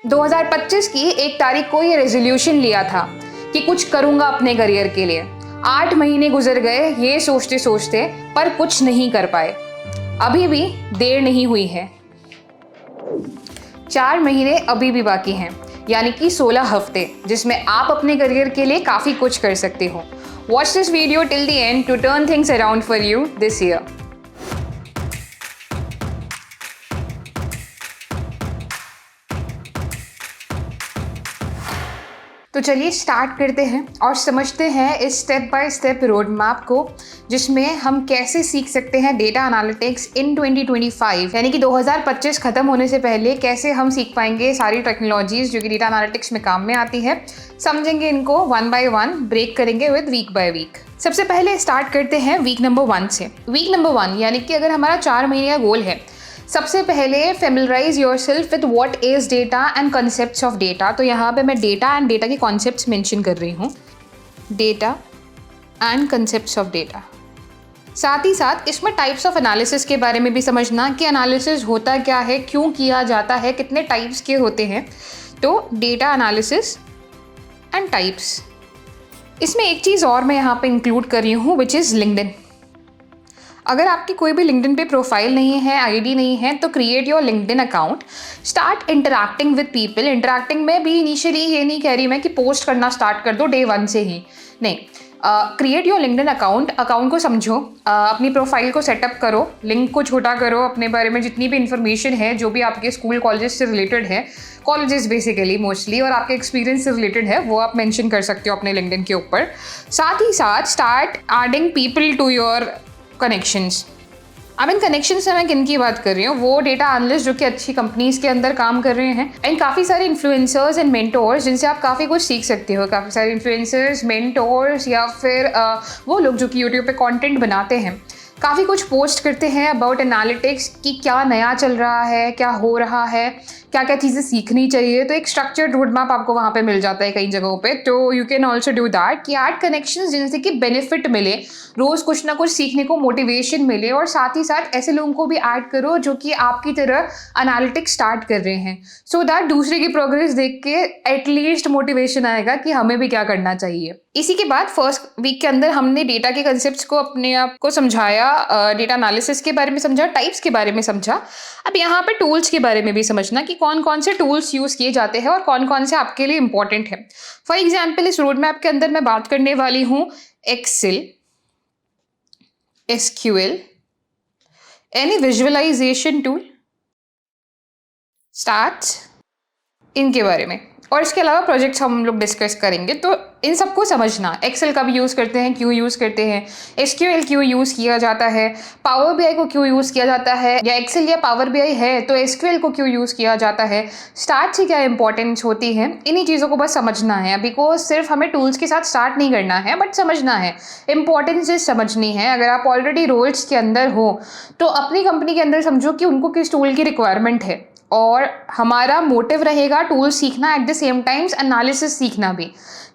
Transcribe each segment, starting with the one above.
2025 की एक तारीख को ये रेजोल्यूशन लिया था कि कुछ करूंगा अपने करियर के लिए। 8 महीने गुजर गए ये सोचते सोचते, पर कुछ नहीं कर पाए। अभी भी देर नहीं हुई है। 4 महीने अभी भी बाकी हैं, यानी कि 16 हफ्ते, जिसमें आप अपने करियर के लिए काफ़ी कुछ कर सकते हो। Watch this video till the end to turn things around for you this year. तो चलिए स्टार्ट करते हैं और समझते हैं इस step by step road map को, जिसमें हम कैसे सीख सकते हैं डेटा एनालिटिक्स इन 2025, यानी कि 2025 खत्म होने से पहले कैसे हम सीख पाएंगे सारी टेक्नोलॉजीज जो कि डेटा एनालिटिक्स में काम में आती है। समझेंगे इनको वन बाय वन, ब्रेक करेंगे विद वीक बाय वीक। सबसे पहले स्टार्ट करते हैं वीक नंबर 1 से। वीक नंबर 1 यानी कि अगर हमारा 4 महीने का गोल है, सबसे पहले familiarise your self with what is data and concepts of data. तो यहाँ पे मैं डेटा एंड डेटा के कॉन्सेप्ट्स मेंशन कर रही हूँ, data and concepts of data. साथ ही साथ इसमें टाइप्स ऑफ एनालिसिस के बारे में भी समझना कि एनालिसिस होता क्या है, क्यों किया जाता है, कितने टाइप्स के होते हैं। तो डेटा एनालिसिस एंड टाइप्स। इसमें एक चीज़ और मैं यहाँ पे इंक्लूड कर रही हूँ, विच इज़ लिंक्डइन। अगर आपकी कोई भी लिंक्डइन पे प्रोफाइल नहीं है, आईडी नहीं है, तो create your LinkedIn account, start interacting with people. Interacting में भी इनिशियली ये नहीं कह रही मैं कि पोस्ट करना स्टार्ट कर दो डे 1 से ही, नहीं। क्रिएट योर लिंक्डइन अकाउंट को समझो, अपनी प्रोफाइल को सेटअप करो, लिंक को छोटा करो, अपने बारे में जितनी भी इन्फॉर्मेशन है जो भी आपके स्कूल कॉलेजेस से रिलेटेड है, कॉलेजेस बेसिकली मोस्टली, और आपके एक्सपीरियंस से रिलेटेड है, वो आप मेंशन कर सकते हो अपने लिंक्डइन के ऊपर। साथ ही साथ start adding people to your connections. अब इन कनेक्शंस से मैं किन की बात कर रही हूँ, वो डेटा एनालिस्ट जो कि अच्छी कंपनीज के अंदर काम कर रहे हैं, एंड काफ़ी सारे इन्फ्लुएंसर्स एंड मेंटोर्स जिनसे आप काफ़ी कुछ सीख सकते हो। काफ़ी सारे इन्फ्लुएंसर्स, मेंटोर्स या फिर वो लोग जो कि यूट्यूब पे कंटेंट बनाते हैं, काफ़ी कुछ पोस्ट करते हैं अबाउट एनालिटिक्स कि क्या नया चल रहा है, क्या हो रहा है, क्या क्या चीज़ें सीखनी चाहिए। तो एक स्ट्रक्चर्ड रोड मैप आपको वहाँ पे मिल जाता है कई जगहों पे। तो you can also do that कि ऐड कनेक्शंस जिनसे कि बेनिफिट मिले, रोज़ कुछ ना कुछ सीखने को मोटिवेशन मिले, और साथ ही साथ ऐसे लोगों को भी ऐड करो जो कि आपकी तरह एनालिटिक्स स्टार्ट कर रहे हैं, सो दैट दूसरे की प्रोग्रेस देख के एटलीस्ट मोटिवेशन आएगा कि हमें भी क्या करना चाहिए। इसी के बाद फर्स्ट वीक के अंदर हमने डेटा के कंसेप्ट्स को अपने आप को समझाया, डेटा एनालिसिस के बारे में समझा, टाइप्स के बारे में समझा। अब यहाँ पे टूल्स के बारे में भी समझना कि कौन कौन से टूल्स यूज़ किए जाते हैं और कौन कौन से आपके लिए इंपॉर्टेंट है। फॉर एग्जाम्पल इस रोड मैप के अंदर मैं बात करने वाली हूँ Excel, SQL, any visualization tool, start, इनके बारे में। और इसके अलावा प्रोजेक्ट्स हम लोग डिस्कस करेंगे। तो इन सबको समझना, एक्सेल कब यूज़ करते हैं, क्यों यूज़ करते हैं, एसक्यूएल क्यों यूज़ किया जाता है, पावर बीआई को क्यों यूज़ किया जाता है, या एक्सेल या पावर बीआई है तो एसक्यूएल को क्यों यूज़ किया जाता है, स्टार्ट से क्या इंपॉर्टेंस होती है। इन्हीं चीज़ों को बस समझना है। अभी को सिर्फ हमें टूल्स के साथ स्टार्ट नहीं करना है, बट समझना है, इंपॉर्टेंसेस समझनी है। अगर आप ऑलरेडी रोल्स के अंदर हो तो अपनी कंपनी के अंदर समझो कि उनको किस टूल की रिक्वायरमेंट है, और हमारा मोटिव रहेगा टूल सीखना, at the same times analysis सीखना भी,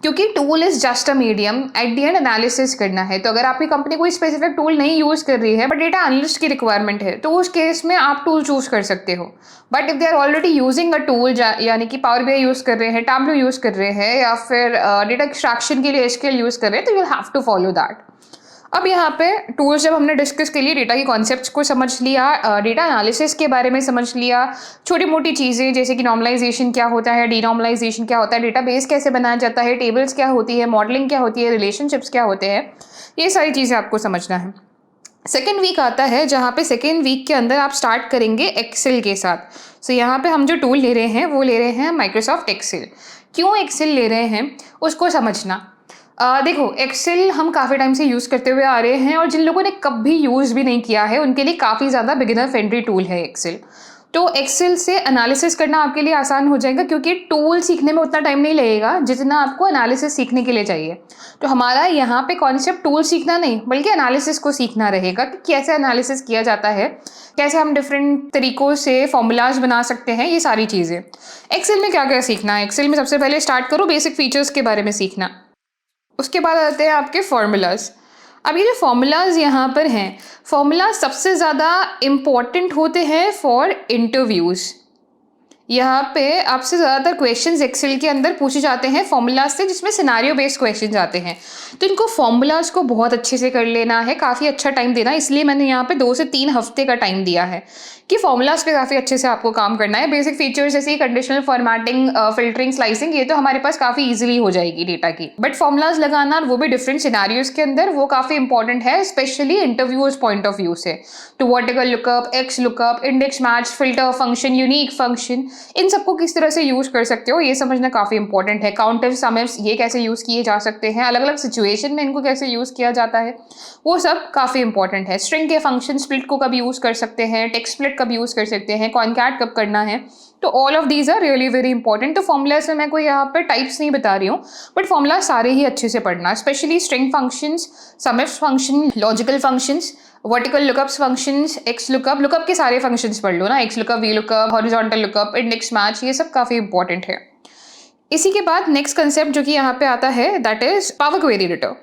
क्योंकि tool is just a medium, at the end analysis करना है। तो अगर आपकी कंपनी कोई स्पेसिफिक टूल नहीं यूज़ कर रही है बट डेटा एनालिस्ट की रिक्वायरमेंट है, तो उस केस में आप टूल चूज कर सकते हो। But if they are already using a tool, यानी कि पावर बीआई यूज़ कर रहे हैं, टैबलो यूज़ कर रहे हैं, या फिर डेटा एक्सट्रैक्शन के लिए एसक्यूएल यूज़ कर रहे हैं, तो you will have to follow that. अब यहाँ पे टूल्स जब हमने डिस्कस के लिए, डेटा की कॉन्सेप्ट्स को समझ लिया, डेटा एनालिसिस के बारे में समझ लिया, छोटी मोटी चीज़ें जैसे कि नॉर्मलाइजेशन क्या होता है, डीनॉर्मलाइजेशन क्या होता है, डेटाबेस कैसे बनाया जाता है, टेबल्स क्या होती है, मॉडलिंग क्या होती है, रिलेशनशिप्स क्या होते हैं, ये सारी चीज़ें आपको समझना है। सेकेंड वीक आता है जहाँ पे सेकेंड वीक के अंदर आप स्टार्ट करेंगे एक्सेल के साथ। सो यहाँ पे हम जो टूल ले रहे हैं वो ले रहे हैं माइक्रोसॉफ्ट एक्सेल। क्यों एक्सेल ले रहे हैं उसको समझना। देखो, एक्सेल हम काफ़ी टाइम से यूज़ करते हुए आ रहे हैं, और जिन लोगों ने कभी यूज़ भी नहीं किया है उनके लिए काफ़ी ज़्यादा बिगिनर फ्रेंडली टूल है एक्सेल। तो एक्सेल से एनालिसिस करना आपके लिए आसान हो जाएगा, क्योंकि टूल सीखने में उतना टाइम नहीं लगेगा जितना आपको एनालिसिस सीखने के लिए चाहिए। तो हमारा यहाँ पे कॉन्सेप्ट टूल सीखना नहीं, बल्कि एनालिसिस को सीखना रहेगा कि कैसे एनालिसिस किया जाता है, कैसे हम डिफरेंट तरीक़ों से फॉर्मूलाज बना सकते हैं, ये सारी चीज़ें। एक्सेल में क्या क्या सीखना है, एक्सेल में सबसे पहले स्टार्ट करो बेसिक फीचर्स के बारे में सीखना। उसके बाद आते हैं आपके फॉर्मूलाज। अब ये जो फॉर्मूलाज यहाँ पर हैं, फॉर्मूला सबसे ज़्यादा इम्पॉर्टेंट होते हैं फॉर इंटरव्यूज़। यहाँ पे आपसे ज़्यादातर क्वेश्चंस एक्सेल के अंदर पूछे जाते हैं फॉर्मूलाज से, जिसमें सिनारियो बेस्ड क्वेश्चंस आते हैं। तो इनको फॉर्मूलाज को बहुत अच्छे से कर लेना है, काफ़ी अच्छा टाइम देना है, इसलिए मैंने यहाँ पे 2 से 3 हफ्ते का टाइम दिया है कि फॉर्मूलाज पे काफ़ी अच्छे से आपको काम करना है। बेसिक फीचर्स जैसे कंडीशनल फॉर्मेटिंग, फिल्टरिंग, स्लाइसिंग, ये तो हमारे पास काफ़ी ईजिली हो जाएगी डेटा की। बट फॉर्मूलाज लगाना, वो भी डिफरेंट सिनारियोज के अंदर, वो काफ़ी इंपॉर्टेंट है, specially interviewers point of view से। To vertical lookup, X lookup, index match, filter function, unique function, इन सबको किस तरह से यूज कर सकते हो ये समझना काफी इंपॉर्टेंट है। काउंटर, सम इफ्स, ये कैसे यूज किए जा सकते हैं, अलग अलग सिचुएशन में इनको कैसे यूज किया जाता है, वो सब काफी इंपॉर्टेंट है। स्ट्रिंग के फंक्शन, स्प्लिट को कब यूज कर सकते हैं, टेक्स्ट स्प्लिट कब यूज कर सकते हैं, कॉनकैट कब करना है, तो all of these are really very important. तो फॉर्मूला से मैं कोई यहाँ पे टाइप्स नहीं बता रही हूँ, बट फॉर्मूला सारे ही अच्छे से पढ़ना, specially string functions, sum ifs function, logical functions, vertical lookups functions, X lookup, lookup के सारे फंक्शंस पढ़ लो ना, X lookup, V lookup, horizontal lookup, index match, ये सब काफी इंपॉर्टेंट है। इसी के बाद नेक्स्ट कंसेप्ट जो कि यहाँ पे आता है, that is Power Query Editor.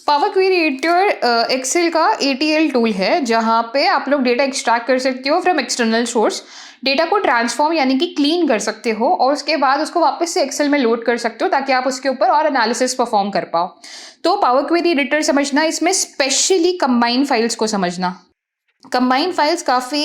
Power Query Editor Excel का ETL टूल है, जहाँ पे आप लोग डेटा एक्सट्रैक्ट कर सकते हो फ्रॉम एक्सटर्नल सोर्स, डेटा को ट्रांसफॉर्म यानी कि क्लीन कर सकते हो, और उसके बाद उसको वापस से एक्सेल में लोड कर सकते हो ताकि आप उसके ऊपर और एनालिसिस परफॉर्म कर पाओ। तो पावर क्वेरी एडिटर समझना, इसमें स्पेशली कंबाइन फाइल्स को समझना। कंबाइन फाइल्स काफ़ी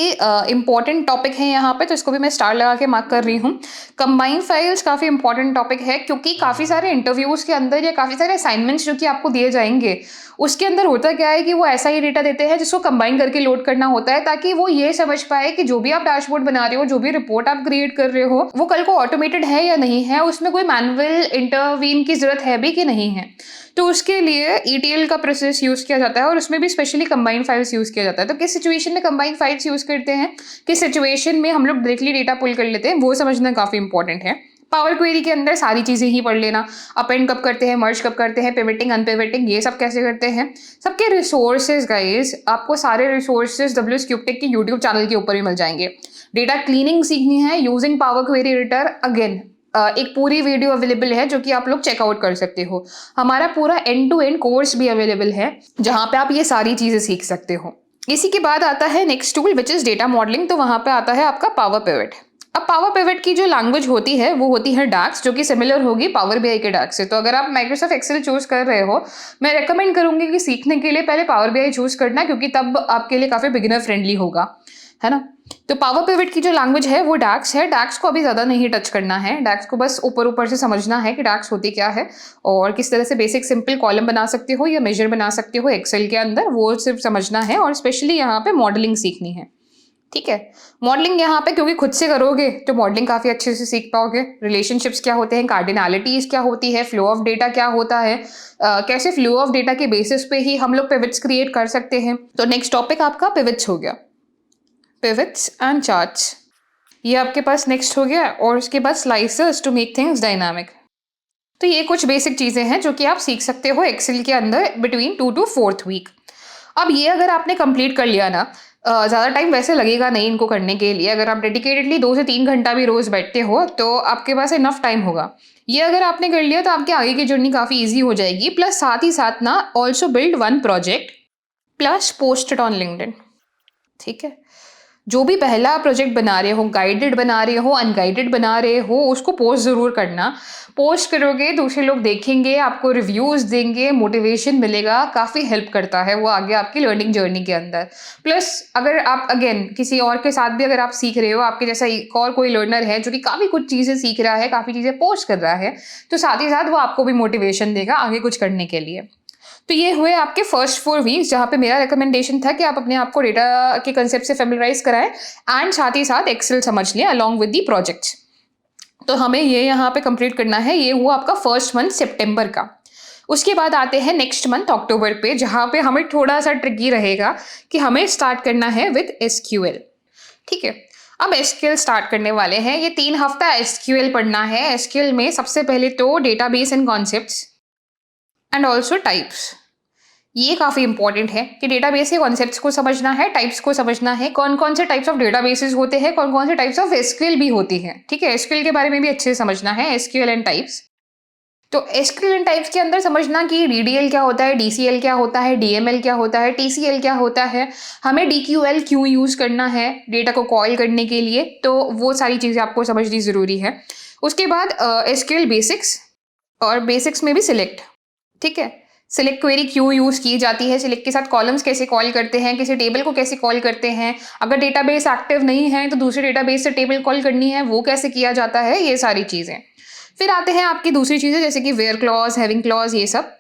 इंपॉर्टेंट टॉपिक है यहाँ पे, तो इसको भी मैं स्टार लगा के मार्क कर रही हूँ। कंबाइन फाइल्स काफ़ी इंपॉर्टेंट टॉपिक है, क्योंकि काफ़ी सारे इंटरव्यूज़ के अंदर या काफ़ी सारे असाइनमेंट्स जो कि आपको दिए जाएंगे, उसके अंदर होता क्या है कि वो ऐसा ही डेटा देते हैं जिसको कंबाइन करके लोड करना होता है, ताकि वो ये समझ पाए कि जो भी आप डैशबोर्ड बना रहे हो, जो भी रिपोर्ट आप क्रिएट कर रहे हो, वो कल को ऑटोमेटेड है या नहीं है, उसमें कोई मैनुअल इंटरवीन की जरूरत है भी कि नहीं है। तो उसके लिए ETL का प्रोसेस यूज किया जाता है, और उसमें भी स्पेशली कंबाइन फाइल्स यूज किया जाता है। तो किस सिचुएशन में कंबाइन फाइल्स यूज करते हैं, किस सिचुएशन में हम लोग डायरेक्टली डेटा पुल कर लेते हैं, वो समझना काफी इंपॉर्टेंट है। पावर क्वेरी के अंदर सारी चीजें ही पढ़ लेना, अपेंड कब करते हैं, मर्ज कब करते हैं, पिवटिंग, अनपिवटिंग, ये सब कैसे करते हैं। सबके रिसोर्सेज गाइस, आपको सारे रिसोर्सेज WS क्यूबटेक के यूट्यूब चैनल के ऊपर ही मिल जाएंगे। डेटा क्लीनिंग सीखनी है using power Query editor, again एक पूरी वीडियो अवेलेबल है जो कि आप लोग चेकआउट कर सकते हो। हमारा पूरा एंड टू एंड कोर्स भी अवेलेबल है, जहां पे आप ये सारी चीजें सीख सकते हो। इसी के बाद आता है next tool, which is data modelling. तो वहां पे आता है आपका पावर पिवट। अब पावर पिवट की जो लैंग्वेज होती है वो होती है डाक्स, जो कि सिमिलर होगी पावर BI के डाक्स से। तो अगर आप माइक्रोसॉफ्ट एक्सेल चूज कर रहे हो, मैं रेकमेंड करूंगी कि सीखने के लिए पहले पावर BI चूज करना, क्योंकि तब आपके लिए काफी बिगिनर फ्रेंडली होगा, है ना। तो पावर पिवट की जो लैंग्वेज है वो डाक्स है। डाक्स को अभी ज़्यादा नहीं टच करना है, डाक्स को बस ऊपर ऊपर से समझना है कि डाक्स होती क्या है, और किस तरह से बेसिक सिंपल कॉलम बना सकते हो या मेजर बना सकते हो एक्सेल के अंदर, वो सिर्फ समझना है। और स्पेशली यहाँ पे मॉडलिंग सीखनी है, ठीक है। मॉडलिंग यहाँ पे क्योंकि खुद से करोगे तो मॉडलिंग काफ़ी अच्छे से सीख पाओगे। रिलेशनशिप्स क्या होते हैं, कार्डिनलिटीज़ क्या होती है, फ्लो ऑफ डेटा क्या होता है, कैसे फ्लो ऑफ डेटा के बेसिस पे ही हम लोग पिवट्स क्रिएट कर सकते हैं। तो नेक्स्ट टॉपिक आपका पिवट्स हो गया, पिवट्स एंड चार्ट्स, ये आपके पास नेक्स्ट हो गया। और उसके बाद slicers to make things dynamic. तो ये कुछ बेसिक चीज़ें हैं जो कि आप सीख सकते हो एक्सेल के अंदर बिटवीन 2 to 4th वीक। अब ये अगर आपने कंप्लीट कर लिया ना, ज़्यादा टाइम वैसे लगेगा नहीं इनको करने के लिए। अगर आप डेडिकेटेडली 2 से 3 घंटा भी रोज़ बैठते हो तो आपके पास इनफ टाइम होगा। ये अगर आपने कर लिया तो आपके आगे की जर्नी काफ़ी ईजी हो जाएगी। प्लस साथ ही साथ ना, also build one project plus post it on LinkedIn, ठीक है। जो भी पहला प्रोजेक्ट बना रहे हो, गाइडेड बना रहे हो, अनगाइडेड बना रहे हो, उसको पोस्ट ज़रूर करना। पोस्ट करोगे, दूसरे लोग देखेंगे, आपको रिव्यूज़ देंगे, मोटिवेशन मिलेगा, काफ़ी हेल्प करता है वो आगे आपकी लर्निंग जर्नी के अंदर। प्लस अगर आप अगेन किसी और के साथ भी अगर आप सीख रहे हो, आपके जैसा एक और कोई लर्नर है जो कि काफ़ी कुछ चीज़ें सीख रहा है, काफ़ी चीज़ें पोस्ट कर रहा है, तो साथ ही साथ वो आपको भी मोटिवेशन देगा आगे कुछ करने के लिए। तो ये हुए आपके फर्स्ट 4 वीक्स, जहाँ पे मेरा रिकमेंडेशन था कि आप अपने आप को डेटा के कंसेप्ट से फेमिलराइज कराएं एंड साथ ही साथ एक्सेल समझ लें अलॉन्ग विद दी प्रोजेक्ट्स। तो हमें ये यहाँ पे कंप्लीट करना है। ये हुआ आपका फर्स्ट मंथ सितंबर का। उसके बाद आते हैं नेक्स्ट मंथ अक्टूबर पे, जहाँ पे हमें थोड़ा सा ट्रिकी रहेगा कि हमें स्टार्ट करना है विद SQL, ठीक है। अब SQL स्टार्ट करने वाले हैं। ये 3 हफ्ता SQL पढ़ना है। SQL में सबसे पहले तो database and concepts and also types, ये काफ़ी इंपॉर्टेंट है कि डेटाबेस के कॉन्सेप्ट्स को समझना है, टाइप्स को समझना है, कौन कौन से टाइप्स ऑफ डेटाबेसेस होते हैं, कौन कौन से टाइप्स ऑफ SQL भी होती है, ठीक है। SQL के बारे में भी अच्छे से समझना है, SQL एंड टाइप्स। तो एसक्यूएल टाइप्स के अंदर समझना कि डीडीएल क्या होता है, डीसीएल क्या होता है, डीएमएल क्या होता है, टीसीएल क्या होता है, हमें डीक्यूएल क्यों यूज़ करना है डेटा को कॉल करने के लिए, तो वो सारी चीज़ें आपको समझनी ज़रूरी है। उसके बाद एसक्यूएल बेसिक्स, और बेसिक्स में भी सिलेक्ट, ठीक है। सिलेक्ट क्वेरी क्यों यूज़ की जाती है, सिलेक्ट के साथ कॉलम्स कैसे कॉल करते हैं, किसी टेबल को कैसे कॉल करते हैं, अगर डेटाबेस एक्टिव नहीं है तो दूसरे डेटाबेस से टेबल कॉल करनी है वो कैसे किया जाता है, ये सारी चीज़ें। फिर आते हैं आपकी दूसरी चीज़ें जैसे कि वेयर क्लॉज, हैविंग क्लॉज, ये सब।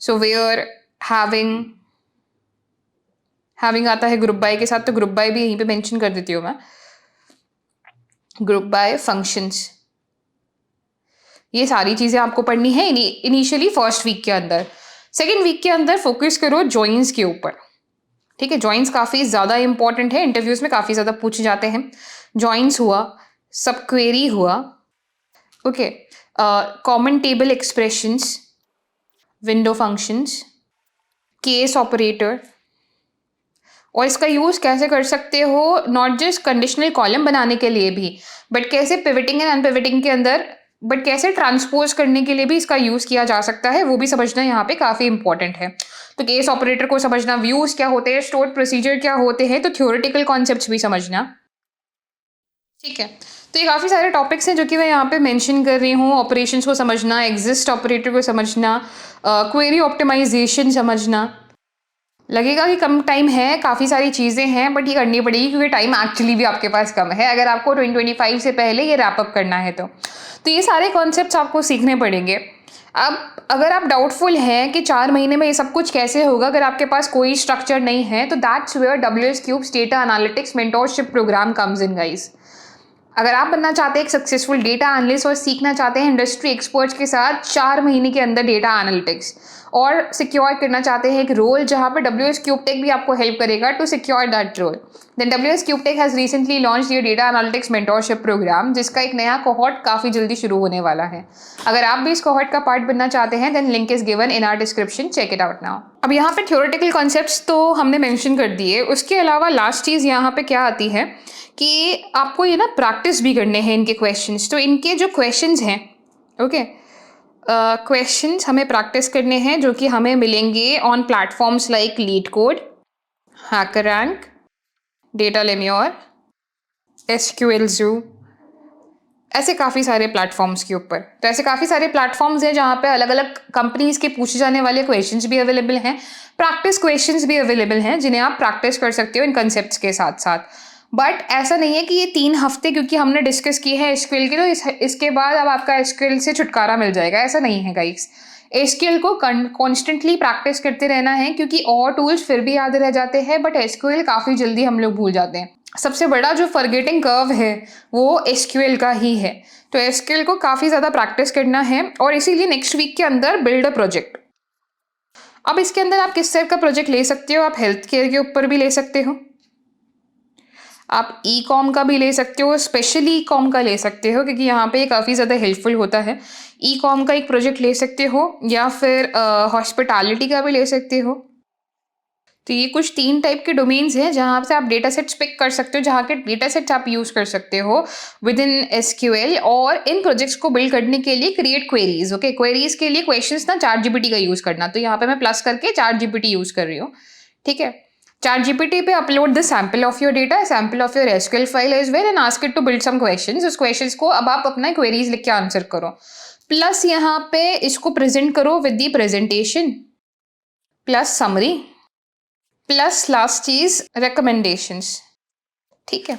सो वेयर, हैविंग, हैविंग आता है ग्रुप बाय के साथ, तो ग्रुप बाय भी यहीं पे मेंशन कर देती हूँ मैं। ग्रुप बाय, फंक्शंस, ये सारी चीज़ें आपको पढ़नी है इनिशियली फर्स्ट वीक के अंदर। सेकेंड वीक के अंदर फोकस करो जॉइंस के ऊपर, ठीक है। जॉइंस काफ़ी ज़्यादा इंपॉर्टेंट है, इंटरव्यूज में काफ़ी ज़्यादा पूछे जाते हैं। जॉइंस हुआ, सब क्वेरी हुआ, okay, common table expressions, window functions, case operator, और इसका यूज़ कैसे कर सकते हो, नॉट जस्ट कंडीशनल कॉलम बनाने के लिए भी, बट कैसे पिवटिंग एंड अनपिवटिंग के अंदर, बट कैसे ट्रांसपोज करने के लिए भी इसका यूज़ किया जा सकता है, वो भी समझना यहाँ पे काफ़ी इंपॉर्टेंट है। तो केस ऑपरेटर को समझना, व्यूज़ क्या होते हैं, स्टोर्ड प्रोसीजर क्या होते हैं, तो थ्योरेटिकल कॉन्सेप्ट्स भी समझना, ठीक है। तो ये काफ़ी सारे टॉपिक्स हैं जो कि मैं यहाँ पे मेंशन कर रही हूँ। ऑपरेशंस को समझना, एग्जिस्ट ऑपरेटर को समझना, क्वेरी ऑप्टिमाइजेशन समझना। लगेगा कि कम टाइम है, काफ़ी सारी चीज़ें हैं, बट ये करनी पड़ेगी क्योंकि टाइम एक्चुअली भी आपके पास कम है अगर आपको 2025 से पहले ये रैप अप करना है तो ये सारे कॉन्सेप्ट्स आपको सीखने पड़ेंगे। अब अगर आप डाउटफुल हैं कि 4 महीने में ये सब कुछ कैसे होगा, अगर आपके पास कोई स्ट्रक्चर नहीं है, तो that's where WS cubes data analytics mentorship program comes in guys. अगर आप बनना चाहते हैं एक सक्सेसफुल डेटा एनालिस्ट और सीखना चाहते हैं इंडस्ट्री एक्सपर्ट्स के साथ 4 महीने के अंदर डेटा एनालिटिक्स, और सिक्योर करना चाहते हैं एक रोल जहां पर WS क्यूबटेक भी आपको हेल्प करेगा to secure that role, then WS Cube Tech has recently launch ये डेटा एनालिटिक्स मेंटोरशिप प्रोग्राम, जिसका एक नया कोहॉर्ट काफ़ी जल्दी शुरू होने वाला है। अगर आप भी इस कोहॉर्ट का पार्ट बनना चाहते हैं then link is given in our description, check it out now. अब यहाँ पे थ्योरेटिकल कॉन्सेप्ट्स तो हमने मेंशन कर दिए, उसके अलावा लास्ट चीज़ यहाँ पे क्या आती है कि आपको ये ना प्रैक्टिस भी करने हैं इनके क्वेश्चंस। तो इनके जो क्वेश्चंस हैं, ओके, क्वेश्चंस हमें प्रैक्टिस करने हैं जो कि हमें मिलेंगे on platforms like LeetCode, HackerRank, DataLemur, SQL Zoo, ऐसे काफ़ी सारे प्लेटफॉर्म्स के ऊपर। तो ऐसे काफ़ी सारे प्लेटफॉर्म्स हैं जहाँ पे अलग अलग कंपनीज के पूछे जाने वाले क्वेश्चंस भी अवेलेबल हैं, प्रैक्टिस क्वेश्चंस भी अवेलेबल हैं जिन्हें आप प्रैक्टिस कर सकते हो इन कंसेप्ट्स के साथ साथ। बट ऐसा नहीं है कि ये 3 हफ्ते क्योंकि हमने डिस्कस की है एसक्यूएल की तो इसके बाद अब आपका एसक्यूएल से छुटकारा मिल जाएगा, ऐसा नहीं है गाइस। एसक्यूएल को कॉन्स्टेंटली प्रैक्टिस करते रहना है क्योंकि और टूल्स फिर भी याद रह जाते हैं, बट एसक्यूएल काफ़ी जल्दी हम लोग भूल जाते हैं। सबसे बड़ा जो फॉरगेटिंग कर्व है वो एसक्यूएल का ही है। तो एसक्यूएल को काफ़ी ज़्यादा प्रैक्टिस करना है और इसीलिए नेक्स्ट वीक के अंदर बिल्ड अ प्रोजेक्ट। अब इसके अंदर आप किस तरह का प्रोजेक्ट ले सकते हो, आप हेल्थ केयर के ऊपर भी ले सकते हो, आप ई कॉम का भी ले सकते हो, स्पेशली ई कॉम का ले सकते हो क्योंकि यहाँ पे काफ़ी ज़्यादा हेल्पफुल होता है। ई कॉम का एक प्रोजेक्ट ले सकते हो या फिर हॉस्पिटैलिटी का भी ले सकते हो। तो ये कुछ 3 टाइप के डोमेन्स हैं जहाँ से आप डेटा सेट्स पिक कर सकते हो, जहाँ के डेटा सेट्स आप यूज़ कर सकते हो विद इन एसक्यूएल, और इन प्रोजेक्ट्स को बिल्ड करने के लिए क्रिएट क्वेरीज। ओके, क्वेरीज के लिए क्वेश्चंस ना ChatGPT का यूज़ करना, तो यहाँ पे मैं प्लस करके ChatGPT यूज़ कर रही हूँ, ठीक है। ChatGPT पे upload the sample of your data, sample of your SQL file as well and ask it to build some questions. उस क्वेश्चंस को अब आप अपना क्वेरीज लिख के आंसर करो, प्लस यहाँ पे इसको प्रेजेंट करो with the presentation plus summary plus last चीज रिकमेंडेशंस, ठीक है।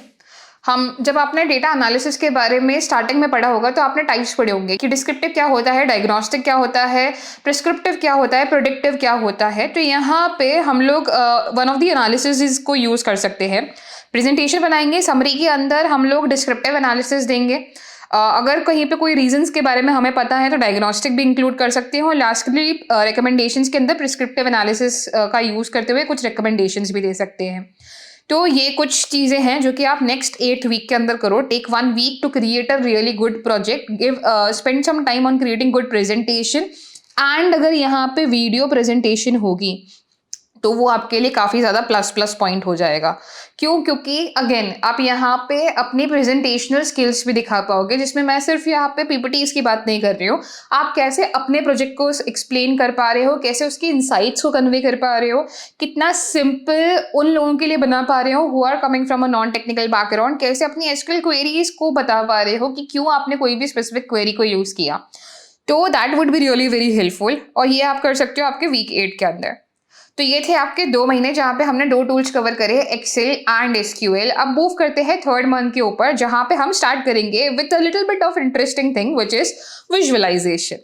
हम जब आपने डेटा एनालिसिस के बारे में स्टार्टिंग में पढ़ा होगा तो आपने टाइप्स पढ़े होंगे कि डिस्क्रिप्टिव क्या होता है, डायग्नोस्टिक क्या होता है, प्रिस्क्रिप्टिव क्या होता है, प्रेडिक्टिव क्या होता है। तो यहाँ पे हम लोग वन ऑफ द एनालिसिस को यूज़ कर सकते हैं। प्रेजेंटेशन बनाएंगे, समरी के अंदर हम लोग डिस्क्रिप्टिव एनालिसिस देंगे, अगर कहीं पे कोई रीजंस के बारे में हमें पता है तो डायग्नोस्टिक भी इंक्लूड कर सकते हैं, और लास्टली रिकमेंडेशंस के अंदर प्रिस्क्रिप्टिव एनालिसिस का यूज़ करते हुए कुछ रिकमेंडेशंस भी दे सकते हैं। तो ये कुछ चीज़ें हैं जो कि आप नेक्स्ट 8 वीक के अंदर करो। Take 1 week to create a really good project, give spend some time on creating good presentation, and अगर यहाँ पे वीडियो प्रेजेंटेशन होगी तो वो आपके लिए काफ़ी ज़्यादा प्लस पॉइंट हो जाएगा। क्यों? क्योंकि अगेन आप यहाँ पे अपनी प्रेजेंटेशनल स्किल्स भी दिखा पाओगे, जिसमें मैं सिर्फ यहाँ पे पीपीटीज की बात नहीं कर रही हूँ। आप कैसे अपने प्रोजेक्ट को एक्सप्लेन कर पा रहे हो, कैसे उसकी इंसाइट्स को कन्वे कर पा रहे हो, कितना सिंपल उन लोगों के लिए बना पा रहे हो who are coming from a non technical background, कैसे अपनी एसक्यूएल क्वेरीज को बता पा रहे हो कि क्यों आपने कोई भी स्पेसिफिक क्वेरी को यूज़ किया। तो that would be really very helpful, और ये आप कर सकते हो आपके वीक 8 के अंदर। तो ये थे आपके 2 महीने जहाँ पे हमने 2 टूल्स कवर करे, एक्सेल एंड एसक्यूएल। अब मूव करते हैं थर्ड मंथ के ऊपर, जहाँ पे हम स्टार्ट करेंगे with a little bit of interesting thing which is visualization.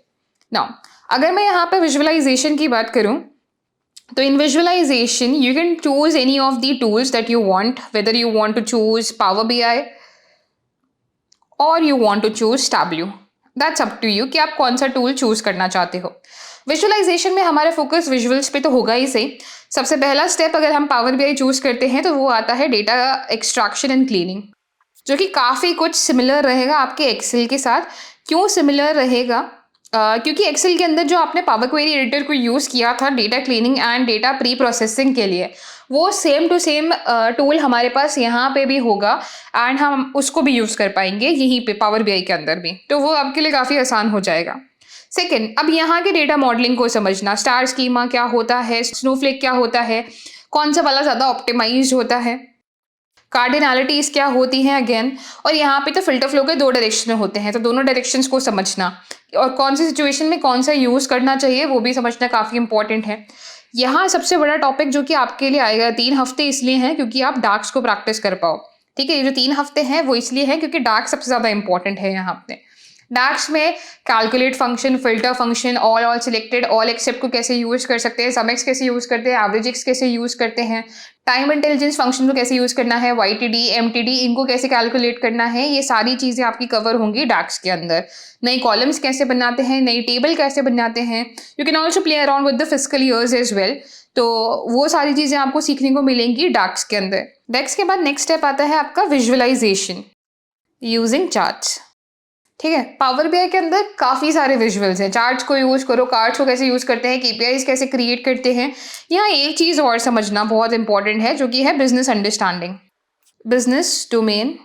Now अगर मैं यहाँ पे विजुअलाइजेशन की बात करूँ, तो in visualization you can choose any of the tools that you want, whether you want to choose Power BI or you want to choose Tableau. That's up to you कि आप कौन सा टूल चूज करना चाहते हो। Visualisation में हमारा focus visuals पे तो होगा ही सही। सबसे पहला स्टेप अगर हम पावर बीआई चूज करते हैं तो वो आता है डेटा एक्सट्रैक्शन एंड क्लीनिंग, जो कि काफ़ी कुछ सिमिलर रहेगा आपके एक्सेल के साथ। क्यों सिमिलर रहेगा? क्योंकि एक्सेल के अंदर जो आपने पावर क्वेरी एडिटर को यूज़ किया था data cleaning and data pre processing के लिए, वो सेम टू सेम टूल हमारे पास यहाँ पे भी होगा एंड हम उसको भी यूज़ कर पाएंगे यहीं पे पावर बीआई के अंदर भी, तो वो आपके लिए काफ़ी आसान हो जाएगा। सेकेंड, अब यहाँ के डेटा मॉडलिंग को समझना, स्टार स्कीमा क्या होता है, स्नोफ्लेक क्या होता है, कौन सा वाला ज़्यादा ऑप्टिमाइज होता है, कार्डिनैलिटीज क्या होती हैं अगेन, और यहाँ पे तो फिल्टर फ्लो के 2 डायरेक्शन में होते हैं, तो दोनों डायरेक्शंस को समझना और कौन सी सिचुएशन में कौन सा यूज़ करना चाहिए वो भी समझना काफ़ी इंपॉर्टेंट है। यहाँ सबसे बड़ा टॉपिक जो कि आपके लिए आएगा 3 हफ्ते इसलिए हैं क्योंकि आप डार्क्स को प्रैक्टिस कर पाओ। ठीक है, ये जो 3 हफ्ते हैं वो इसलिए है क्योंकि डार्क सबसे ज़्यादा इंपॉर्टेंट है यहाँ पे। डार्क्स में calculate function, filter function, all selected, all except को कैसे यूज़ कर सकते हैं, सम एक्स कैसे यूज़ करते हैं, एवरेज एक्स कैसे यूज़ करते हैं, टाइम इंटेलिजेंस फंक्शन को कैसे यूज़ करना है, वाईटीडी, एमटीडी, इनको कैसे कैलकुलेट करना है, ये सारी चीज़ें आपकी कवर होंगी डार्क्स के अंदर। नई कॉलम्स कैसे बनाते हैं, नई टेबल कैसे बनाते हैं, you can also play around with the fiscal years as well. तो वो सारी चीज़ें आपको सीखने को मिलेंगी डार्क्स के अंदर। डार्क्स के बाद नेक्स्ट स्टेप आता है आपका विजुअलाइजेशन यूजिंग चार्ट्स। ठीक है, पावर बीआई के अंदर काफ़ी सारे विजुअल्स हैं, चार्ट्स को यूज़ करो, कार्ड्स को कैसे यूज़ करते हैं, केपीआईज कैसे क्रिएट करते हैं। यहाँ एक चीज़ और समझना बहुत इंपॉर्टेंट है जो कि है business understanding, business domain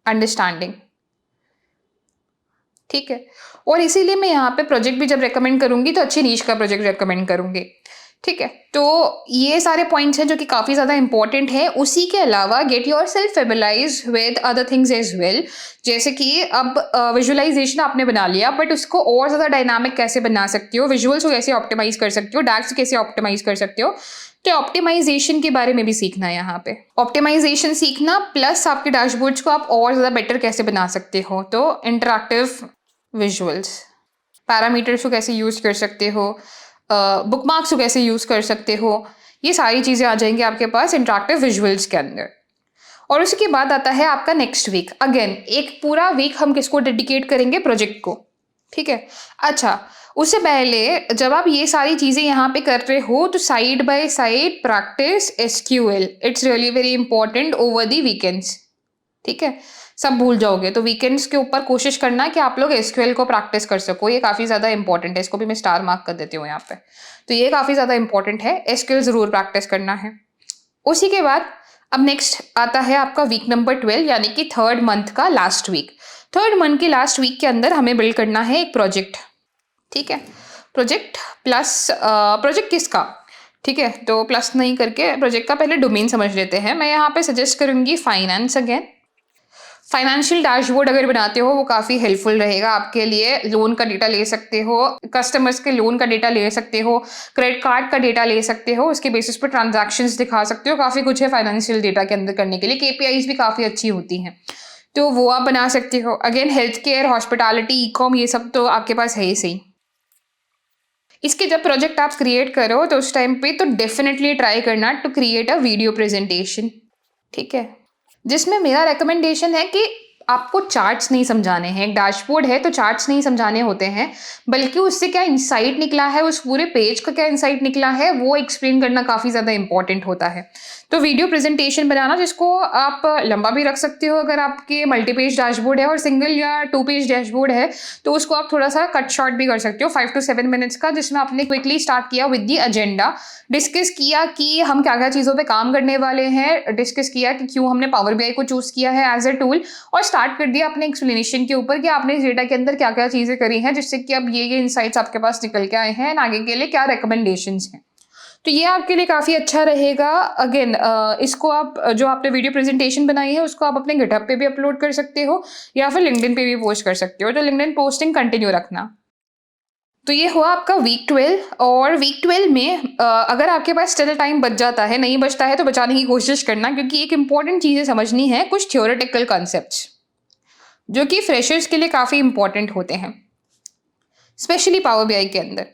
understanding. ठीक है, और इसीलिए मैं यहाँ पे प्रोजेक्ट भी जब रेकमेंड करूँगी तो अच्छी नीश का प्रोजेक्ट रेकमेंड करूँगी। ठीक है, तो ये सारे पॉइंट्स हैं जो कि काफ़ी ज़्यादा इंपॉर्टेंट है। उसी के अलावा get yourself familiarize with other things as well, जैसे कि अब विजुअलाइजेशन आपने बना लिया, बट उसको और ज़्यादा डायनामिक कैसे बना सकते हो, विजुअल्स को कैसे ऑप्टिमाइज कर सकते हो, डार्क्स कैसे ऑप्टिमाइज कर सकते हो, तो ऑप्टिमाइजेशन के बारे में भी सीखना है यहाँ पे। ऑप्टिमाइजेशन सीखना प्लस आपके डैशबोर्ड्स को आप और ज़्यादा बेटर कैसे बना सकते हो, तो इंटरैक्टिव विजुअल्स, पैरामीटर्स को कैसे यूज़ कर सकते हो, बुकमार्क्स को कैसे यूज़ कर सकते हो, ये सारी चीज़ें आ जाएंगी आपके पास इंटरैक्टिव विजुअल्स के अंदर। और उसके बाद आता है आपका नेक्स्ट वीक। अगेन एक पूरा वीक हम किसको डेडिकेट करेंगे, प्रोजेक्ट को। ठीक है, अच्छा उससे पहले जब आप ये सारी चीज़ें यहाँ पे कर रहे हो तो side by side practice SQL, it's really very important over the weekends. ठीक है, सब भूल जाओगे तो वीकेंड्स के ऊपर कोशिश करना कि आप लोग एसक्यूएल को प्रैक्टिस कर सको, ये काफ़ी ज़्यादा इंपॉर्टेंट है। इसको भी मैं स्टार मार्क कर देती हूँ यहाँ पे, तो ये काफ़ी ज़्यादा इंपॉर्टेंट है, एसक्यूएल ज़रूर प्रैक्टिस करना है। उसी के बाद अब नेक्स्ट आता है आपका वीक नंबर 12, यानी कि थर्ड मंथ का लास्ट वीक। थर्ड मंथ के लास्ट वीक के अंदर हमें बिल्ड करना है एक प्रोजेक्ट। ठीक है, प्रोजेक्ट प्लस प्रोजेक्ट किसका, ठीक है, तो प्लस नहीं करके प्रोजेक्ट का पहले डोमेन समझ लेते हैं। मैं यहाँ पे सजेस्ट करूँगी फाइनेंस। अगेन फाइनेंशियल डैशबोर्ड अगर बनाते हो वो काफ़ी हेल्पफुल रहेगा आपके लिए। लोन का डेटा ले सकते हो, कस्टमर्स के लोन का डेटा ले सकते हो, क्रेडिट कार्ड का डेटा ले सकते हो, उसके बेसिस पर ट्रांजैक्शंस दिखा सकते हो। काफ़ी कुछ है फाइनेंशियल डेटा के अंदर करने के लिए, केपीआईज भी काफ़ी अच्छी होती हैं, तो वो आप बना सकते हो। Again health care, hospitality, e com, ये सब तो आपके पास है ही सही। इसके जब प्रोजेक्ट आप क्रिएट करो तो उस टाइम पे तो डेफिनेटली ट्राई करना to create a video presentation. ठीक है, जिसमें मेरा रिकमेंडेशन है कि आपको चार्ट्स नहीं समझाने हैं, एक डैशबोर्ड है तो चार्ट्स नहीं समझाने होते हैं, बल्कि उससे क्या इंसाइट निकला है, उस पूरे पेज का क्या इंसाइट निकला है, वो एक्सप्लेन करना काफ़ी ज़्यादा इंपॉर्टेंट होता है। तो वीडियो प्रेजेंटेशन बनाना जिसको आप लंबा भी रख सकते हो, अगर आपके मल्टी पेज डैशबोर्ड है और सिंगल या 2 पेज डैशबोर्ड है, तो उसको आप थोड़ा-सा कट शॉर्ट भी कर सकते हो 5 टू 7 मिनट्स का, जिसमें आपने क्विकली स्टार्ट किया विद द एजेंडा, डिस्कस किया कि हम क्या-क्या चीज़ों पे काम करने वाले हैं, डिस्कस किया कि क्यों हमने पावर बीआई को चूज़ किया है एज़ अ टूल, और स्टार्ट कर दिया अपने एक्सप्लेनेशन के ऊपर कि आपने इस डेटा के अंदर क्या-क्या चीज़ें करी हैं, जिससे कि अब ये इनसाइट्स आपके पास निकल के आए हैं एंड आगे के लिए क्या रिकमेंडेशंस हैं। तो ये आपके लिए काफ़ी अच्छा रहेगा। अगेन इसको आप जो आपने वीडियो प्रेजेंटेशन बनाई है उसको आप अपने गिटहब पे भी अपलोड कर सकते हो या फिर लिंक्डइन पे भी पोस्ट कर सकते हो। तो लिंक्डइन पोस्टिंग कंटिन्यू रखना। तो ये हुआ आपका वीक 12, और वीक 12 में अगर आपके पास स्टिल टाइम बच जाता है, नहीं बचता है तो बचाने की कोशिश करना, क्योंकि एक इंपॉर्टेंट चीज़ें समझनी है, कुछ थ्योरेटिकल कॉन्सेप्ट्स जो कि फ्रेशर्स के लिए काफ़ी इंपॉर्टेंट होते हैं, स्पेशली पावर बीआई के अंदर।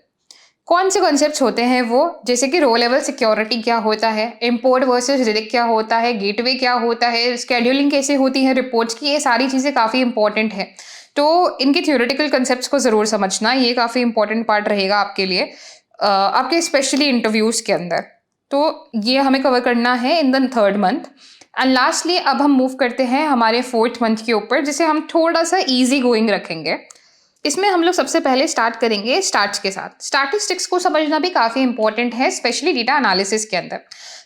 कौन से कॉन्सेप्ट्स होते हैं वो, जैसे कि रो लेवल सिक्योरिटी क्या होता है, इम्पोर्ट वर्सेस रिडिक क्या होता है, गेटवे क्या होता है, स्केड्यूलिंग कैसे होती है रिपोर्ट्स की, ये सारी चीज़ें काफ़ी इंपॉर्टेंट है। तो इनके थ्योरेटिकल कॉन्सेप्ट्स को ज़रूर समझना, ये काफ़ी इंपॉर्टेंट पार्ट रहेगा आपके लिए, आपके स्पेशली इंटरव्यूज़ के अंदर। तो ये हमें कवर करना है in the 3rd month. And lastly अब हम मूव करते हैं हमारे 4th मंथ के ऊपर, जिसे हम थोड़ा सा ईजी गोइंग रखेंगे। इसमें हम लोग सबसे पहले स्टार्ट करेंगे स्टार्ट्स के साथ। स्टैटिस्टिक्स को समझना भी काफ़ी इंपॉर्टेंट है, स्पेशली डेटा एनालिसिस के अंदर।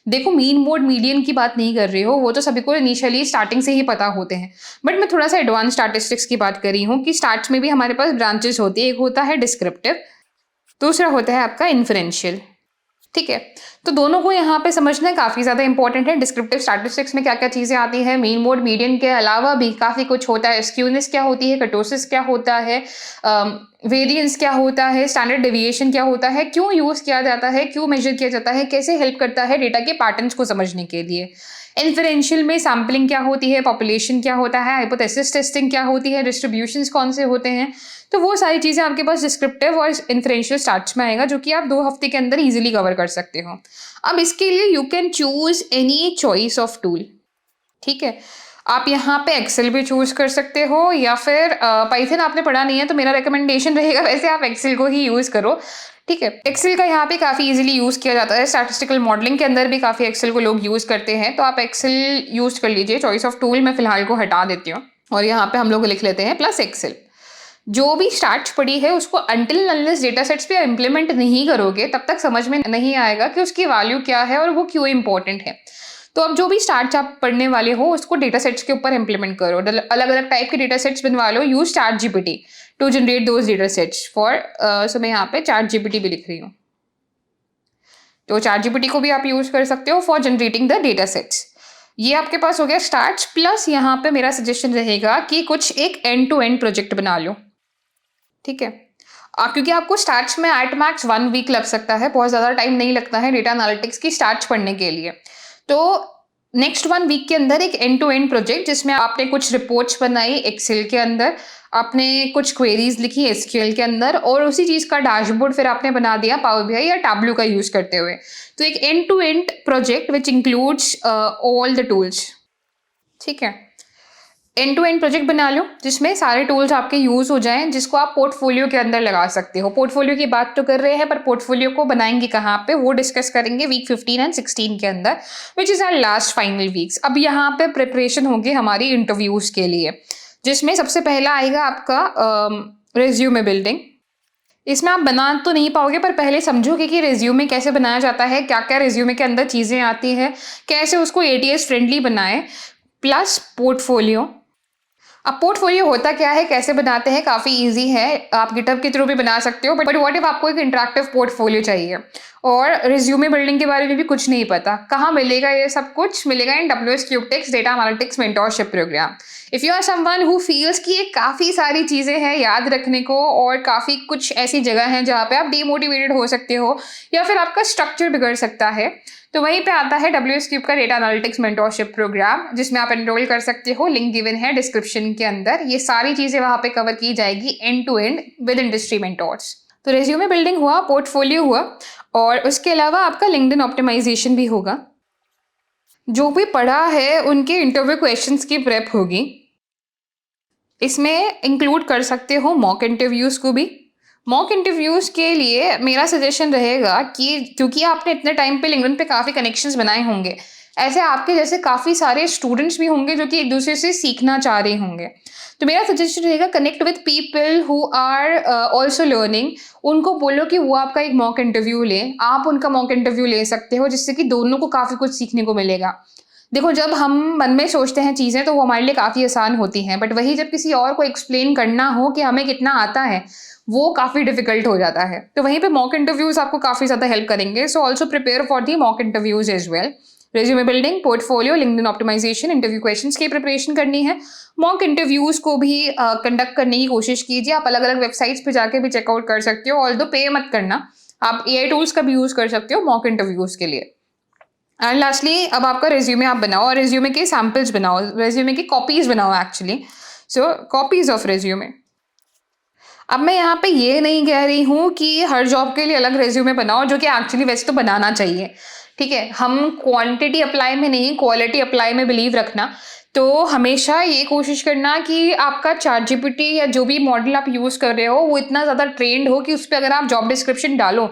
देखो, मीन मोड मीडियन की बात नहीं कर रही हो, वो तो सभी को इनिशियली स्टार्टिंग से ही पता होते हैं, बट मैं थोड़ा सा एडवांस स्टैटिस्टिक्स की बात कर रही हूँ कि स्टार्ट्स में भी हमारे पास ब्रांचेस होती है। एक होता है डिस्क्रिप्टिव, दूसरा होता है आपका इन्फरेंशियल। ठीक है, तो दोनों को यहाँ पे समझना काफ़ी ज़्यादा इंपॉर्टेंट है। डिस्क्रिप्टिव स्टैटिस्टिक्स में क्या क्या चीज़ें आती हैं, मीन मोड मीडियन के अलावा भी काफ़ी कुछ होता है। स्क्यूनेस क्या होती है, कर्टोसिस क्या होता है, वेरिएंस क्या होता है, स्टैंडर्ड डेविएशन क्या होता है, क्यों यूज़ किया जाता है, क्यों मेजर किया जाता है, कैसे हेल्प करता है डेटा के पैटर्न्स को समझने के लिए। इन्फरेंशियल में सैम्पलिंग क्या होती है, पॉपुलेशन क्या होता है, हाइपोथेसिस टेस्टिंग क्या होती है, डिस्ट्रीब्यूशंस कौन से होते हैं। तो वो सारी चीज़ें आपके पास डिस्क्रिप्टिव और इन्फरेंशियल स्टार्ट्स में आएगा, जो कि आप 2 हफ्ते के अंदर इजीली कवर कर सकते हो। अब इसके लिए you can choose any choice of tool. ठीक है, आप यहाँ पे एक्सेल भी चूज कर सकते हो, या फिर पाइथन आपने पढ़ा नहीं है तो मेरा रिकमेंडेशन रहेगा वैसे आप एक्सेल को ही यूज़ करो। ठीक है, एक्सेल का यहाँ पे काफ़ी इजीली यूज़ किया जाता है। स्टैटिस्टिकल मॉडलिंग के अंदर भी काफ़ी एक्सेल को लोग यूज़ करते हैं, तो आप एक्सेल यूज़ कर लीजिए। चॉइस ऑफ टूल मैं फिलहाल को हटा देती हूँ और यहाँ पे हम लोग लिख लेते हैं प्लस एक्सेल। जो भी स्टार्ट्स पड़ी है उसको अंटिल अनलेस डेटा सेट्स पे इम्प्लीमेंट नहीं करोगे तब तक समझ में नहीं आएगा कि उसकी वैल्यू क्या है और वो क्यों इंपॉर्टेंट है। तो अब जो भी स्टार्ट्स आप पढ़ने वाले हो उसको डेटा सेट्स के ऊपर इम्प्लीमेंट करो। अलग अलग टाइप के डेटा सेट्स बनवा लो। Use chat GPT to generate those data sets for so मैं यहाँ पे चैट जीपीटी भी लिख रही हूँ। तो चैट जीपीटी को भी आप यूज कर सकते हो for generating the data sets. ये आपके पास हो गया स्टार्ट्स। प्लस यहाँ पे मेरा सजेशन रहेगा कि कुछ एक एंड टू एंड प्रोजेक्ट बना लो। ठीक है, क्योंकि आपको स्टार्ट्स में एट मैक्स 1 वीक लग सकता है, बहुत ज़्यादा टाइम नहीं लगता है डेटा एनालिटिक्स की स्टार्ट्स पढ़ने के लिए। तो नेक्स्ट 1 वीक के अंदर एक एंड टू एंड प्रोजेक्ट, जिसमें आपने कुछ रिपोर्ट्स बनाई एक्सेल के अंदर, आपने कुछ क्वेरीज लिखी एसक्यूएल के अंदर, और उसी चीज़ का डैशबोर्ड फिर आपने बना दिया पावर बीआई या टैब्लू का यूज़ करते हुए। तो एक end to end project which includes all the tools. ठीक है, एंड टू एंड प्रोजेक्ट बना लो जिसमें सारे टूल्स आपके यूज़ हो जाएं, जिसको आप पोर्टफोलियो के अंदर लगा सकते हो। पोर्टफोलियो की बात तो कर रहे हैं, पर पोर्टफोलियो को बनाएंगे कहाँ पे वो डिस्कस करेंगे वीक 15 एंड 16 के अंदर, which is our last final weeks. अब यहाँ पे प्रिपरेशन होगी हमारी इंटरव्यूज़ के लिए, जिसमें सबसे पहला आएगा आपका रेज्यूमे बिल्डिंग। इसमें आप बना तो नहीं पाओगे, पर पहले समझोगे कि रेज्यूमे कैसे बनाया जाता है, क्या क्या रेज्यूमे के अंदर चीज़ें आती हैं, कैसे उसको एटीएस फ्रेंडली बनाएं, प्लस पोर्टफोलियो। अब पोर्टफोलियो होता क्या है, कैसे बनाते हैं, काफ़ी इजी है, आप गिटहब के थ्रू भी बना सकते हो। बट व्हाट इफ आपको एक इंटरेक्टिव पोर्टफोलियो चाहिए और रिज्यूमे बिल्डिंग के बारे में भी कुछ नहीं पता, कहाँ मिलेगा ये सब कुछ? मिलेगा इन WS Cube Tech's data analytics mentorship program. If you are someone who feels कि ये काफ़ी सारी चीज़ें हैं याद रखने को, और काफ़ी कुछ ऐसी जगह हैं जहाँ पे आप डीमोटिवेटेड हो सकते हो या फिर आपका स्ट्रक्चर बिगड़ सकता है, तो वहीं पे आता है WS क्यूब का डेटा एनालिटिक्स मेंटोरशिप प्रोग्राम, जिसमें आप एनरोल कर सकते हो। लिंक गिवन है डिस्क्रिप्शन के अंदर। ये सारी चीज़ें वहाँ पे कवर की जाएगी end to end with industry mentors. तो रेज्यूमे बिल्डिंग हुआ, पोर्टफोलियो हुआ, और उसके अलावा आपका लिंक्डइन ऑप्टिमाइजेशन भी होगा। जो भी पढ़ा है उनके इंटरव्यू क्वेश्चंस की प्रेप होगी। इसमें इंक्लूड कर सकते हो मॉक इंटरव्यूज़ को भी। मॉक इंटरव्यूज़ के लिए मेरा सजेशन रहेगा कि क्योंकि आपने इतने टाइम पे लिंक्डइन पे काफ़ी कनेक्शंस बनाए होंगे, ऐसे आपके जैसे काफ़ी सारे स्टूडेंट्स भी होंगे जो कि एक दूसरे से सीखना चाह रहे होंगे। तो मेरा सजेशन रहेगा connect with people who are also learning. उनको बोलो कि वो आपका एक मॉक इंटरव्यू लें, आप उनका मॉक इंटरव्यू ले सकते हो, जिससे कि दोनों को काफ़ी कुछ सीखने को मिलेगा। देखो, जब हम मन में सोचते हैं चीज़ें तो वो हमारे लिए काफ़ी आसान होती हैं, बट वही जब किसी और को एक्सप्लेन करना हो कि हमें कितना आता है, वो काफ़ी डिफ़िकल्ट हो जाता है। तो वहीं पे मॉक इंटरव्यूज़ आपको काफ़ी ज़्यादा हेल्प करेंगे। So also prepare for the mock interviews as well. Resume building, portfolio, LinkedIn optimization, interview questions की प्रिपरेशन करनी है। मॉक इंटरव्यूज़ को भी कंडक्ट करने की कोशिश कीजिए। आप अलग-अलग वेबसाइट्स पे जाके भी चेकआउट कर सकते हो, ऑल्दो पे मत करना। आप एआई टूल्स का भी यूज़ कर सकते हो मॉक इंटरव्यूज़ के लिए। एंड लास्टली अब आपका रिज्यूमे आप बनाओ और रिज्यूमे के सैंपल्स बनाओ, रिज्यूमे की कॉपीज बनाओ actually. So copies of resume. अब मैं यहाँ पे ये नहीं कह रही हूँ कि हर जॉब के लिए अलग रिज्यूमे बनाओ, जो कि एक्चुअली वैसे तो बनाना चाहिए। ठीक है, हम क्वांटिटी अप्लाई में नहीं, क्वालिटी अप्लाई में बिलीव रखना। तो हमेशा ये कोशिश करना कि आपका चैट जीपीटी या जो भी मॉडल आप यूज़ कर रहे हो वो इतना ज़्यादा ट्रेंड हो कि उस पर अगर आप जॉब डिस्क्रिप्शन डालो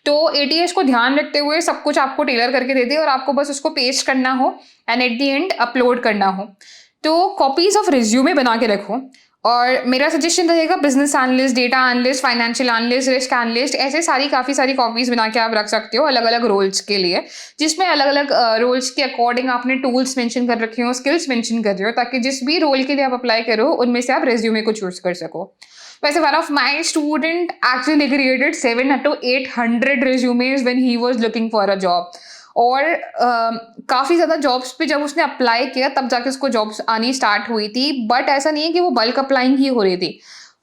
तो एटीएस को ध्यान रखते हुए सब कुछ आपको टेलर करके दे दे और आपको बस उसको पेस्ट करना हो and at the end upload करना हो। तो कॉपीज ऑफ रिज्यूमे बना के रखो। और मेरा सजेशन रहेगा business analyst, data analyst, financial analyst, risk analyst, ऐसे काफ़ी सारी कॉपीज बना के आप रख सकते हो अलग अलग रोल्स के लिए, जिसमें अलग अलग रोल्स के अकॉर्डिंग आपने टूल्स मेंशन कर रखे हो, स्किल्स मेंशन कर रहे हो, ताकि जिस भी रोल के लिए आप अप्लाई करो उनमें से आप रेज्यूमे को चूज कर सको। वैसे one of my student actually created 700 to 800 resumes when he was looking for a job। और काफ़ी ज़्यादा जॉब्स पे जब उसने अप्लाई किया तब जाके उसको जॉब्स आनी स्टार्ट हुई थी, बट ऐसा नहीं है कि वो बल्क अप्लाइंग ही हो रही थी।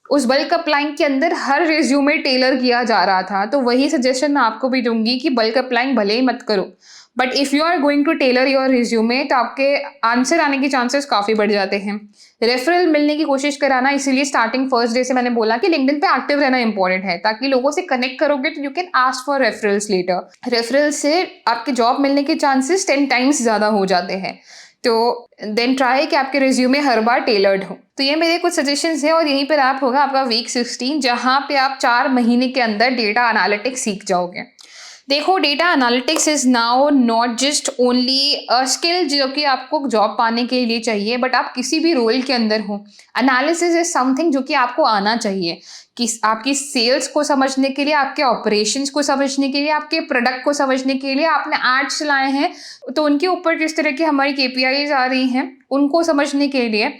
उस बल्क अप्लाइंग के अंदर हर रिज्यूमे टेलर किया जा रहा था। तो वही सजेशन मैं आपको भी दूंगी कि बल्क अप्लाइंग भले ही मत करो, but if you are going to tailor your resume तो आपके आंसर आने के चांसेस काफ़ी बढ़ जाते हैं। रेफरल मिलने की कोशिश कराना, इसीलिए स्टार्टिंग फर्स्ट डे से मैंने बोला कि लिंक्डइन पे एक्टिव रहना इंपॉर्टेंट है, ताकि लोगों से कनेक्ट करोगे तो you can ask for referrals letter. Referral से आपके जॉब मिलने के चांसेस 10 टाइम्स ज़्यादा हो जाते हैं। तो देन ट्राई कि आपके रिज्यूमे हर बार टेलर्ड हो। तो ये मेरे कुछ सजेशंस हैं और यहीं पर आप होगा आपका वीक 16, जहाँ पे आप 4 महीने के अंदर डेटा एनालिटिक्स सीख जाओगे। देखो, data analytics is now not just only a skill जो कि आपको जॉब पाने के लिए चाहिए, बट आप किसी भी रोल के अंदर हो, एनालिसिस इज समथिंग जो कि आपको आना चाहिए। कि आपकी सेल्स को समझने के लिए, आपके ऑपरेशंस को समझने के लिए, आपके प्रोडक्ट को समझने के लिए, आपने एड्स चलाए हैं तो उनके ऊपर किस तरह की हमारी केपीआईज आ रही हैं, उनको समझने के लिए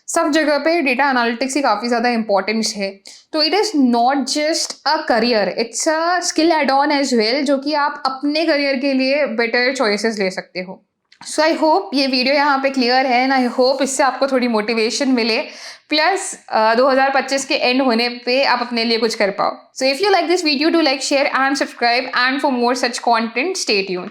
सब जगह पे डेटा एनालिटिक्स की काफ़ी ज़्यादा इंपॉर्टेंस है। तो it is not just a career, it's a skill add on as well, जो कि आप अपने करियर के लिए बेटर चॉइसेस ले सकते हो। सो आई होप ये वीडियो यहाँ पे क्लियर है एंड आई होप इससे आपको थोड़ी मोटिवेशन मिले, प्लस 2025 के एंड होने पे आप अपने लिए कुछ कर पाओ। So if you like this video, do like, share and subscribe, and for more such content stay tuned.